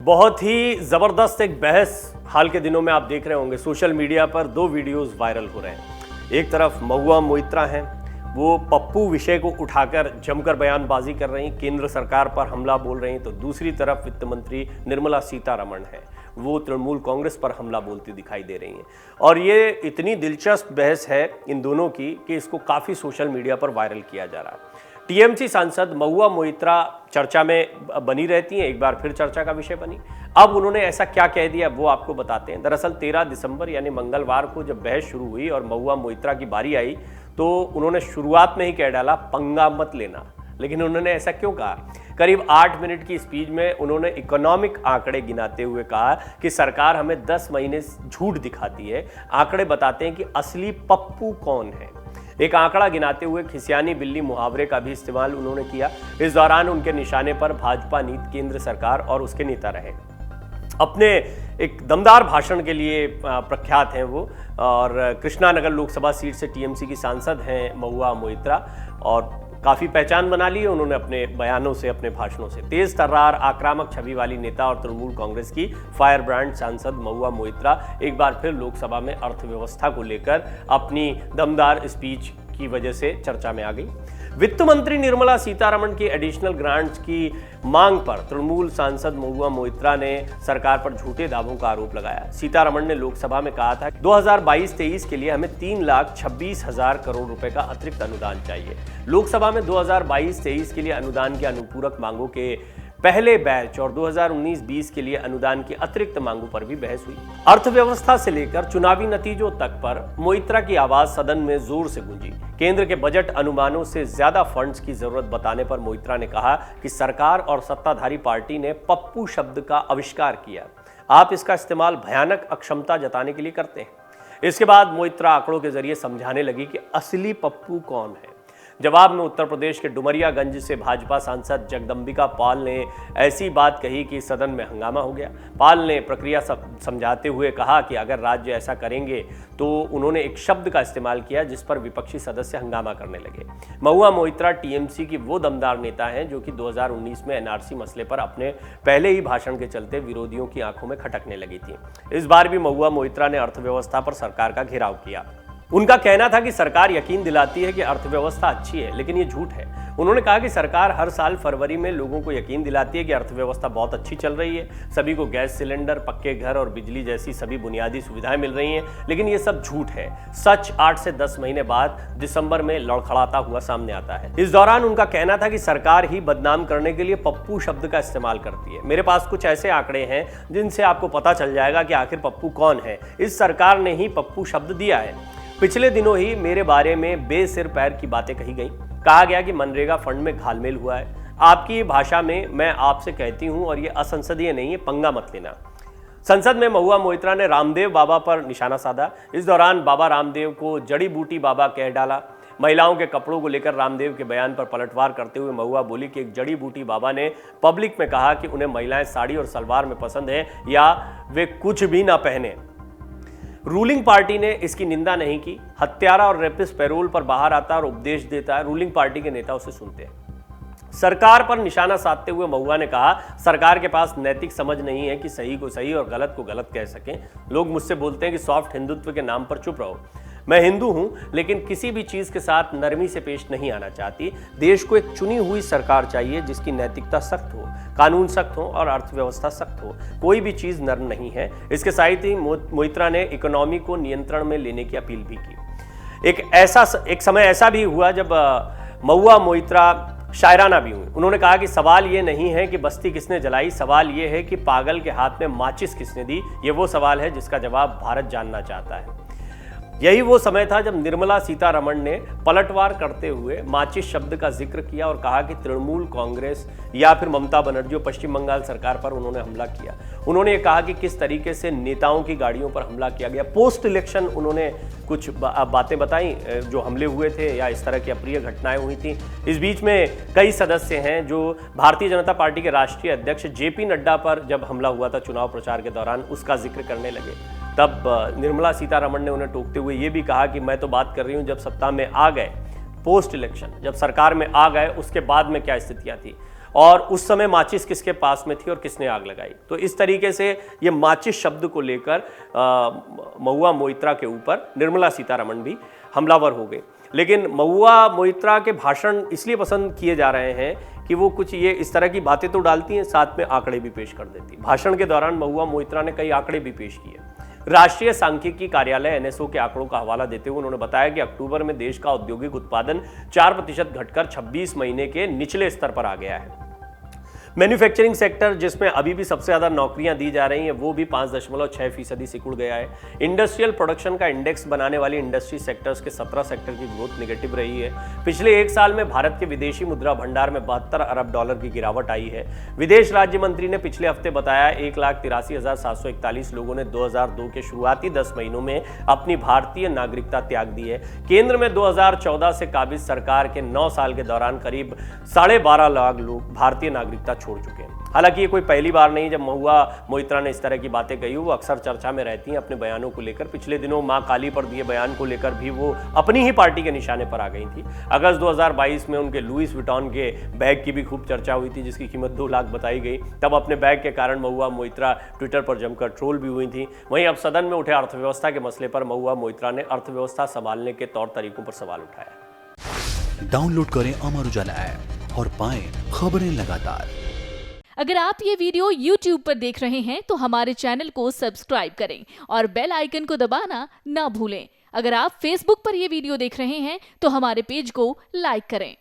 बहुत ही ज़बरदस्त एक बहस हाल के दिनों में आप देख रहे होंगे। सोशल मीडिया पर दो वीडियोस वायरल हो रहे हैं। एक तरफ महुआ मोइत्रा हैं, वो पप्पू विषय को उठाकर जमकर बयानबाजी कर रही, केंद्र सरकार पर हमला बोल रही। तो दूसरी तरफ वित्त मंत्री निर्मला सीतारमण है, वो तृणमूल कांग्रेस पर हमला बोलती दिखाई दे रही हैं। और ये इतनी दिलचस्प बहस है इन दोनों की कि इसको काफ़ी सोशल मीडिया पर वायरल किया जा रहा है। टीएमसी सांसद महुआ मोइत्रा चर्चा में बनी रहती हैं, एक बार फिर चर्चा का विषय बनी। अब उन्होंने ऐसा क्या कह दिया वो आपको बताते हैं। दरअसल 13 दिसंबर यानी मंगलवार को जब बहस शुरू हुई और महुआ मोइत्रा की बारी आई तो उन्होंने शुरुआत में ही कह डाला, पंगा मत लेना। लेकिन उन्होंने ऐसा क्यों कहा? करीब 8 मिनट की स्पीच में उन्होंने इकोनॉमिक आंकड़े गिनाते हुए कहा कि सरकार हमें 10 महीने झूठ दिखाती है, आंकड़े बताते हैं कि असली पप्पू कौन है। एक आंकड़ा गिनाते हुए खिसियानी बिल्ली मुहावरे का भी इस्तेमाल उन्होंने किया। इस दौरान उनके निशाने पर भाजपा नीति, केंद्र सरकार और उसके नेता रहे। अपने एक दमदार भाषण के लिए प्रख्यात हैं वो, और कृष्णानगर लोकसभा सीट से टीएमसी की सांसद हैं महुआ मोइत्रा, और काफ़ी पहचान बना ली है उन्होंने अपने बयानों से, अपने भाषणों से। तेज तर्रार आक्रामक छवि वाली नेता और तृणमूल कांग्रेस की फायर ब्रांड सांसद महुआ मोइत्रा एक बार फिर लोकसभा में अर्थव्यवस्था को लेकर अपनी दमदार स्पीच की वजह से चर्चा में आ गई। वित्त मंत्री निर्मला सीतारमण की एडिशनल ग्रांट्स की मांग पर तृणमूल सांसद महुआ मोइत्रा ने सरकार पर झूठे दावों का आरोप लगाया। सीतारमण ने लोकसभा में कहा था 2022-23 के लिए हमें 3,26,000 करोड़ रुपए का अतिरिक्त अनुदान चाहिए। लोकसभा में 2022-23 के लिए अनुदान की अनुपूरक मांगों के पहले बैच और 2019-20 के लिए अनुदान की अतिरिक्त मांगों पर भी बहस हुई। अर्थव्यवस्था से लेकर चुनावी नतीजों तक पर मोइत्रा की आवाज सदन में जोर से गूंजी। केंद्र के बजट अनुमानों से ज्यादा फंड्स की जरूरत बताने पर मोइत्रा ने कहा कि सरकार और सत्ताधारी पार्टी ने पप्पू शब्द का आविष्कार किया। आप इसका इस्तेमाल भयानक अक्षमता जताने के लिए करते हैं। इसके बाद मोइत्रा आंकड़ों के जरिए समझाने लगी कि असली पप्पू कौन है। जवाब में उत्तर प्रदेश के डुमरियागंज से भाजपा सांसद जगदंबिका पाल ने ऐसी बात कही कि सदन में हंगामा हो गया। पाल ने प्रक्रिया समझाते हुए कहा कि अगर राज्य ऐसा करेंगे तो उन्होंने एक शब्द का इस्तेमाल किया जिस पर विपक्षी सदस्य हंगामा करने लगे। महुआ मोइत्रा टीएमसी की वो दमदार नेता हैं जो कि 2019 में एनआरसी मसले पर अपने पहले ही भाषण के चलते विरोधियों की आंखों में खटकने लगी थी। इस बार भी महुआ मोइत्रा ने अर्थव्यवस्था पर सरकार का घेराव किया। उनका कहना था कि सरकार यकीन दिलाती है कि अर्थव्यवस्था अच्छी है, लेकिन ये झूठ है। उन्होंने कहा कि सरकार हर साल फरवरी में लोगों को यकीन दिलाती है कि अर्थव्यवस्था बहुत अच्छी चल रही है, सभी को गैस सिलेंडर, पक्के घर और बिजली जैसी सभी बुनियादी सुविधाएं मिल रही हैं, लेकिन ये सब झूठ है। सच 8 से 10 महीने बाद दिसंबर में लड़खड़ाता हुआ सामने आता है। इस दौरान उनका कहना था कि सरकार ही बदनाम करने के लिए पप्पू शब्द का इस्तेमाल करती है। मेरे पास कुछ ऐसे आंकड़े हैं जिनसे आपको पता चल जाएगा कि आखिर पप्पू कौन है। इस सरकार ने ही पप्पू शब्द दिया है। पिछले दिनों ही मेरे बारे में बेसिर पैर की बातें कही गई। कहा गया कि मनरेगा फंड में घालमेल हुआ है। आपकी भाषा में मैं आपसे कहती हूं और ये असंसदीय नहीं है, पंगा मत लेना। संसद में महुआ मोइत्रा ने रामदेव बाबा पर निशाना साधा। इस दौरान बाबा रामदेव को जड़ी बूटी बाबा कह डाला। महिलाओं के कपड़ों को लेकर रामदेव के बयान पर पलटवार करते हुए महुआ बोली कि एक जड़ी बूटी बाबा ने पब्लिक में कहा कि उन्हें महिलाएं साड़ी और सलवार में पसंद है या वे कुछ भी ना पहने। रूलिंग पार्टी ने इसकी निंदा नहीं की। हत्यारा और रेपिस्ट पैरोल पर बाहर आता है और उपदेश देता है, रूलिंग पार्टी के नेता उसे सुनते हैं। सरकार पर निशाना साधते हुए महुआ ने कहा, सरकार के पास नैतिक समझ नहीं है कि सही को सही और गलत को गलत कह सकें। लोग मुझसे बोलते हैं कि सॉफ्ट हिंदुत्व के नाम पर चुप रहो। मैं हिंदू हूं, लेकिन किसी भी चीज के साथ नरमी से पेश नहीं आना चाहती। देश को एक चुनी हुई सरकार चाहिए जिसकी नैतिकता सख्त हो, कानून सख्त हो और अर्थव्यवस्था सख्त हो। कोई भी चीज नर्म नहीं है। इसके साथ ही मोइत्रा ने इकोनॉमी को नियंत्रण में लेने की अपील भी की। एक समय ऐसा भी हुआ जब महुआ मोइत्रा शायराना भी हुई। उन्होंने कहा कि सवाल ये नहीं है कि बस्ती किसने जलाई, सवाल ये है कि पागल के हाथ में माचिस किसने दी। ये वो सवाल है जिसका जवाब भारत जानना चाहता है। यही वो समय था जब निर्मला सीतारमण ने पलटवार करते हुए माचिस शब्द का जिक्र किया और कहा कि तृणमूल कांग्रेस या फिर ममता बनर्जी और पश्चिम बंगाल सरकार पर उन्होंने हमला किया। उन्होंने ये कहा कि किस तरीके से नेताओं की गाड़ियों पर हमला किया गया। पोस्ट इलेक्शन उन्होंने कुछ बातें बताई जो हमले हुए थे या इस तरह की अप्रिय घटनाएं हुई थी। इस बीच में कई सदस्य हैं जो भारतीय जनता पार्टी के राष्ट्रीय अध्यक्ष जेपी नड्डा पर जब हमला हुआ था चुनाव प्रचार के दौरान, उसका जिक्र करने लगे। तब निर्मला सीतारमण ने उन्हें टोकते हुए ये भी कहा कि मैं तो बात कर रही हूं जब सत्ता में आ गए, पोस्ट इलेक्शन जब सरकार में आ गए उसके बाद में क्या स्थितियां थी। और उस समय माचिस किसके पास में थी और किसने आग लगाई। तो इस तरीके से ये माचिस शब्द को लेकर महुआ मोइत्रा के ऊपर निर्मला सीतारमण भी हमलावर हो गए। लेकिन महुआ मोइत्रा के भाषण इसलिए पसंद किए जा रहे हैं कि वो कुछ ये इस तरह की बातें तो डालती हैं, साथ में आंकड़े भी पेश कर देती हैं। भाषण के दौरान महुआ मोइत्रा ने कई आंकड़े भी पेश किए। राष्ट्रीय सांख्यिकी कार्यालय एनएसओ के आंकड़ों का हवाला देते हुए उन्होंने बताया कि अक्टूबर में देश का औद्योगिक उत्पादन 4% घटकर 26 महीने के निचले स्तर पर आ गया है। मैन्युफैक्चरिंग सेक्टर, जिसमें अभी भी सबसे ज़्यादा नौकरियां दी जा रही हैं, वो भी 5.6% सिकुड़ गया है। इंडस्ट्रियल प्रोडक्शन का इंडेक्स बनाने वाली इंडस्ट्री सेक्टर्स के 17 सेक्टर की ग्रोथ नेगेटिव रही है। पिछले एक साल में भारत के विदेशी मुद्रा भंडार में $72 अरब की गिरावट आई है। विदेश राज्य मंत्री ने पिछले हफ्ते बताया 1,83,741 लोगों ने 2002 के शुरुआती 10 महीनों में अपनी भारतीय नागरिकता त्याग दी है। केंद्र में 2014 से काबिज सरकार के 9 साल के दौरान करीब 12.5 लाख लोग भारतीय नागरिकता छोड़ चुके हैं। हालांकि ये कोई पहली बार नहीं जब महुआ मोइत्रा ने इस तरह की बातें कही। वो अक्सर चर्चा में रहती हैं अपने बयानों को लेकर। पिछले दिनों मां काली पर दिए बयान को लेकर भी वो अपनी ही पार्टी के निशाने पर आ गई थी। अगस्त 2022 में उनके लुइस विटॉन के बैग की भी खूब चर्चा हुई थी, जिसकी कीमत 2 लाख बताई गई। तब अपने बैग के कारण महुआ मोइत्रा ट्विटर पर जमकर ट्रोल भी हुई थी। वहीं अब सदन में उठे अर्थव्यवस्था के मसले पर महुआ मोइत्रा ने अर्थव्यवस्था संभालने के तौर तरीकों पर सवाल उठाया। डाउनलोड करें अमर उजाला ऐप और पाएं खबरें लगातार। अगर आप ये वीडियो YouTube पर देख रहे हैं तो हमारे चैनल को सब्सक्राइब करें और बेल आइकन को दबाना ना भूलें। अगर आप Facebook पर ये वीडियो देख रहे हैं तो हमारे पेज को लाइक करें।